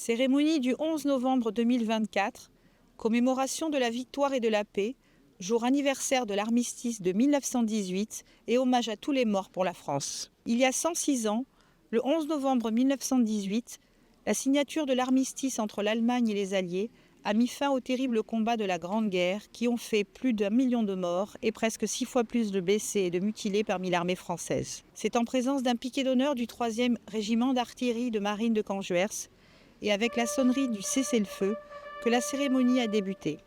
Cérémonie du 11 novembre 2024, commémoration de la victoire et de la paix, jour anniversaire de l'armistice de 1918 et hommage à tous les morts pour la France. Il y a 106 ans, le 11 novembre 1918, la signature de l'armistice entre l'Allemagne et les Alliés a mis fin aux terribles combats de la Grande Guerre qui ont fait plus d'1 million de morts et presque 6 fois plus de blessés et de mutilés parmi l'armée française. C'est en présence d'un piquet d'honneur du 3e régiment d'artillerie de marine de Canjuers et avec la sonnerie du cessez-le-feu que la cérémonie a débuté,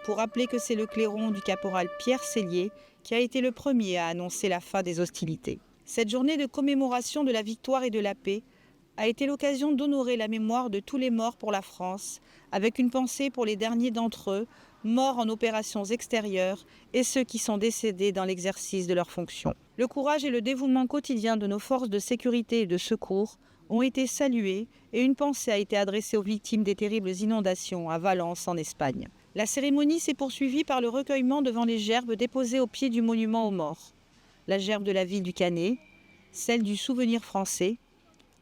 pour rappeler que c'est le clairon du caporal Pierre Sellier qui a été le premier à annoncer la fin des hostilités. Cette journée de commémoration de la victoire et de la paix a été l'occasion d'honorer la mémoire de tous les morts pour la France, avec une pensée pour les derniers d'entre eux, morts en opérations extérieures, et ceux qui sont décédés dans l'exercice de leurs fonctions. Le courage et le dévouement quotidien de nos forces de sécurité et de secours ont été salués, et une pensée a été adressée aux victimes des terribles inondations à Valence, en Espagne. La cérémonie s'est poursuivie par le recueillement devant les gerbes déposées au pied du monument aux morts. La gerbe de la ville du Canet, celle du Souvenir français,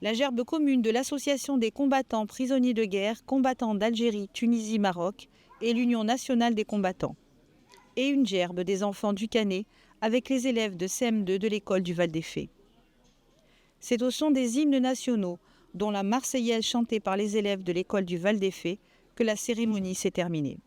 la gerbe commune de l'Association des combattants prisonniers de guerre, combattants d'Algérie, Tunisie, Maroc et l'Union nationale des combattants, et une gerbe des enfants du Canet avec les élèves de CM2 de l'école du Val des Fées. C'est au son des hymnes nationaux, dont la Marseillaise chantée par les élèves de l'école du Val des Fées, que la cérémonie s'est terminée.